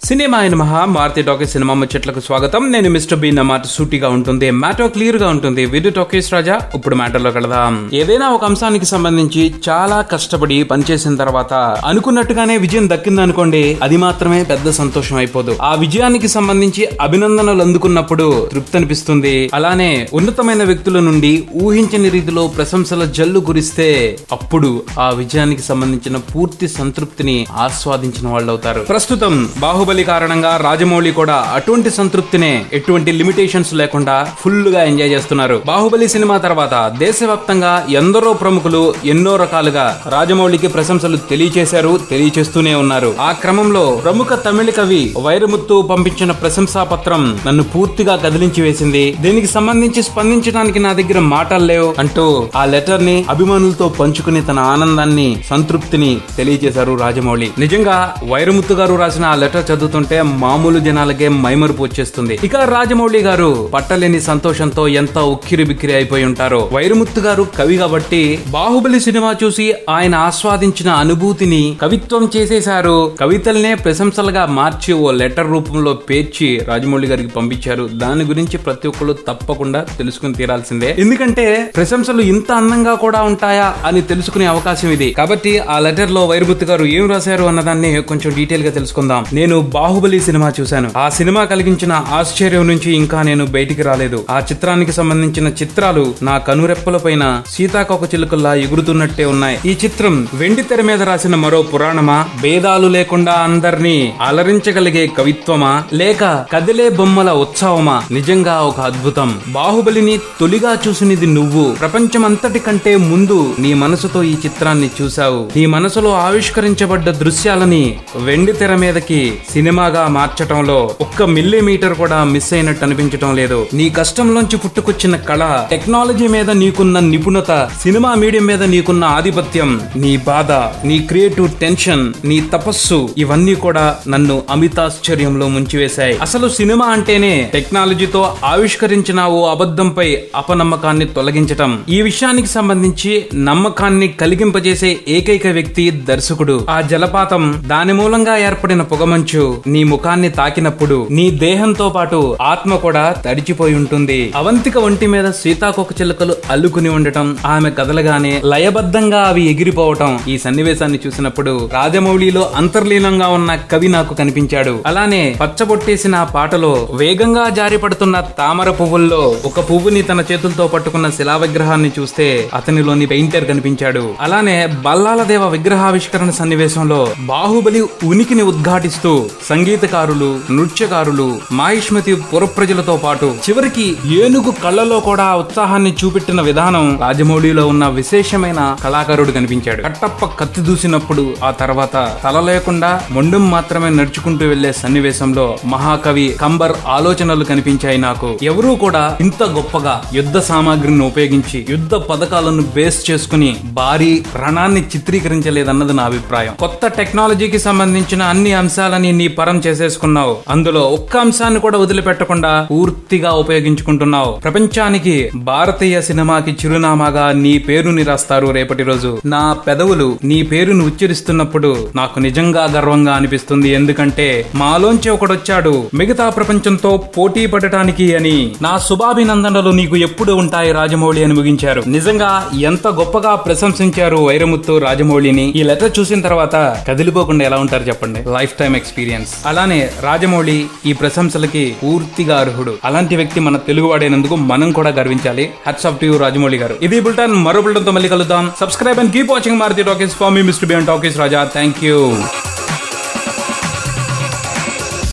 Cinema అయిన మహా Maruti talkies cinema ముచ్చట్లకు స్వాగతం. నేను మిస్టర్ బి. నా మాట సూటిగా ఉంటుంది, మ్యాటర్ క్లియర్ గా ఉంటుంది. వీడియో టాకీస్ రాజా, ఇప్పుడు మ్యాటర్ లో కడదాం. ఏదైనా ఒక అంశానికి సంబంధించి చాలా కష్టపడి పనిచేసిన తర్వాత అనుకున్నట్టుగానే విజయం దక్కిందనుకోండి, అది మాత్రమే పెద్ద సంతోషం అయిపోదు. ఆ విజయానికి సంబంధించి అభినందనలు అందుకున్నప్పుడు తృప్తి అనిపిస్తుంది. అలానే ఉన్నతమైన వ్యక్తుల నుండి ఊహించని రీతిలో ప్రశంసల జల్లు కురిస్తే అప్పుడు ఆ విజయానికి సంబంధించిన పూర్తి సంతృప్తిని ఆస్వాదించిన వాళ్ళు అవుతారు. ప్రస్తుతం బాహుబలి కారణంగా రాజమౌళి కూడా అటువంటి సంతృప్తినే ఎటువంటి లిమిటేషన్స్ లేకుండా ఫుల్ గా ఎంజాయ్ చేస్తున్నారు. బాహుబలి సినిమా తర్వాత దేశవ్యాప్తంగా ఎందరో ప్రముఖులు ఎన్నో రకాలుగా రాజమౌళికి ప్రశంసలు తెలియచేస్తూనే ఉన్నారు. ఆ క్రమంలో ప్రముఖ తమిళ కవి వైరముత్తు పంపించిన ప్రశంసా పత్రం నన్ను పూర్తిగా కదిలించి వేసింది. దీనికి సంబంధించి స్పందించడానికి నా దగ్గర మాటలు లేవు అంటూ ఆ లెటర్ ని అభిమానులతో పంచుకుని తన ఆనందాన్ని సంతృప్తిని తెలియజేశారు రాజమౌళి. నిజంగా వైరముత్తు గారు రాసిన ఆ లెటర్ చదువుతుంటే మామూలు జనాలకే మైమరుపు వచ్చేస్తుంది. ఇక రాజమౌళి గారు పట్టలేని సంతోషంతో ఎంత ఉక్కిరి బిక్కిరి అయిపోయి ఉంటారో. వైరముత్తు గారు కవి కాబట్టి బాహుబలి సినిమా చూసి ఆయన ఆస్వాదించిన అనుభూతిని కవిత్వం చేసేశారు. కవితల్నే ప్రశంసలుగా మార్చి ఓ లెటర్ రూపంలో పేర్చి రాజమౌళి గారికి పంపించారు. దాని గురించి ప్రతి ఒక్కరు తప్పకుండా తెలుసుకుని తీరాల్సిందే. ఎందుకంటే ప్రశంసలు ఇంత అందంగా కూడా ఉంటాయా అని తెలుసుకునే అవకాశం ఇది. కాబట్టి ఆ లెటర్ లో వైరముత్తు గారు ఏం రాశారు అన్నదాన్ని కొంచెం డీటెయిల్ గా తెలుసుకుందాం. నేను బాహుబలి సినిమా చూశాను. ఆ సినిమా కలిగించిన ఆశ్చర్యం నుంచి ఇంకా నేను బయటికి రాలేదు. ఆ చిత్రానికి సంబంధించిన చిత్రాలు నా కనురెప్పల పైన సీతాకోక చిలుకల్లా ఎగురుతున్నట్టే ఉన్నాయి. ఈ చిత్రం వెండి తెర మీద రాసిన మరో పురాణమా, భేదాలు లేకుండా అందరినీ అలరించగలిగే కవిత్వమా, లేక కదిలే బొమ్మల ఉత్సవమా? నిజంగా ఒక అద్భుతం. బాహుబలిని తొలిగా చూసినది నువ్వు. ప్రపంచమంతటి కంటే ముందు నీ మనసుతో ఈ చిత్రాన్ని చూశావు. నీ మనసులో ఆవిష్కరించబడ్డ దృశ్యాలని వెండి తెర మీదకి సినిమాగా మార్చటంలో ఒక్క మిల్లీమీటర్ కూడా మిస్ అయినట్టు అనిపించటం లేదు. నీ కష్టంలోంచి పుట్టుకొచ్చిన కళ, టెక్నాలజీ మీద నీకున్న నిపుణత, సినిమా మీడియం మీద నీకున్న ఆధిపత్యం, నీ బాధ, నీ క్రియేటివ్ టెన్షన్, నీ తపస్సు, ఇవన్నీ కూడా నన్ను అమితాశ్చర్యంలో ముంచివేశాయి. అసలు సినిమా అంటేనే టెక్నాలజీతో ఆవిష్కరించిన ఓ అబద్ధంపై అపనమ్మకాన్ని తొలగించటం. ఈ విషయానికి సంబంధించి నమ్మకాన్ని కలిగింపజేసే ఏకైక వ్యక్తి దర్శకుడు. ఆ జలపాతం, దాని మూలంగా ఏర్పడిన పొగమంచు నీ ముఖాన్ని తాకినప్పుడు నీ దేహంతో పాటు ఆత్మ కూడా తడిచిపోయి ఉంటుంది. అవంతిక ఒంటి మీద సీతాకోక చిలుకలు అల్లుకుని ఉండటం, ఆమె కదలగానే లయబద్ధంగా అవి ఎగిరిపోవటం, ఈ సన్నివేశాన్ని చూసినప్పుడు రాజమౌళిలో అంతర్లీనంగా ఉన్న కవి నాకు కనిపించాడు. అలానే పచ్చబొట్టేసిన ఆ పాటలో వేగంగా జారిపడుతున్న తామర పువ్వుల్లో ఒక పువ్వుని తన చేతులతో పట్టుకున్న శిలా విగ్రహాన్ని చూస్తే అతనిలోని పెయింటర్ కనిపించాడు. అలానే బల్లాలదేవ విగ్రహావిష్కరణ సన్నివేశంలో బాహుబలి ఉనికిని ఉద్ఘాటిస్తూ సంగీతకారులు, నృత్యకారులు, మాహిష్మతి పురప్రజలతో పాటు చివరికి ఏనుగు కళ్ళలో కూడా ఉత్సాహాన్ని చూపెట్టిన విధానం రాజమౌళిలో ఉన్న విశేషమైన కళాకారుడు కనిపించాడు. కట్టప్ప కత్తి దూసినప్పుడు ఆ తర్వాత తల లేకుండా మొండం మాత్రమే నడుచుకుంటూ వెళ్లే సన్నివేశంలో మహాకవి కంబర్ ఆలోచనలు కనిపించాయి నాకు. ఎవరూ కూడా ఇంత గొప్పగా యుద్ధ సామాగ్రిని ఉపయోగించి యుద్ధ పథకాలను బేస్ చేసుకుని భారీ రణాన్ని చిత్రీకరించలేదన్నది నా అభిప్రాయం. కొత్త టెక్నాలజీకి సంబంధించిన అన్ని అంశాలని నీ పరం చేసేసుకున్నావు. అందులో ఒక్క అంశాన్ని కూడా వదిలిపెట్టకుండా పూర్తిగా ఉపయోగించుకుంటున్నావు. ప్రపంచానికి భారతీయ సినిమాకి చిరునామాగా నీ పేరుని రాస్తారు రేపటి రోజు. నా పెదవులు నీ పేరును ఉచ్చరిస్తున్నప్పుడు నాకు నిజంగా గర్వంగా అనిపిస్తుంది. ఎందుకంటే మాలోంచి ఒకడొచ్చాడు మిగతా ప్రపంచంతో పోటీ పడటానికి అని. నా శుభాభినందనలు నీకు ఎప్పుడు ఉంటాయి రాజమౌళి అని ముగించారు. నిజంగా ఎంత గొప్పగా ప్రశంసించారు వైరముత్తు రాజమౌళిని. ఈ లెటర్ చూసిన తర్వాత కదిలిపోకుండా ఎలా ఉంటారు చెప్పండి. Life time experience. అలానే రాజమౌళి ఈ ప్రశంసలకి పూర్తిగా అర్హుడు. అలాంటి వ్యక్తి మన తెలుగువాడైనందుకు మనం కూడా గర్వించాలి. Hats off to you Rajamouli garu. ఇది బుల్టన్. మరో బుల్టన్ తో మళ్ళీ కలుద్దాం. Subscribe and keep watching Maruthi talkies. For me mister B on talkies Raja. Thank you.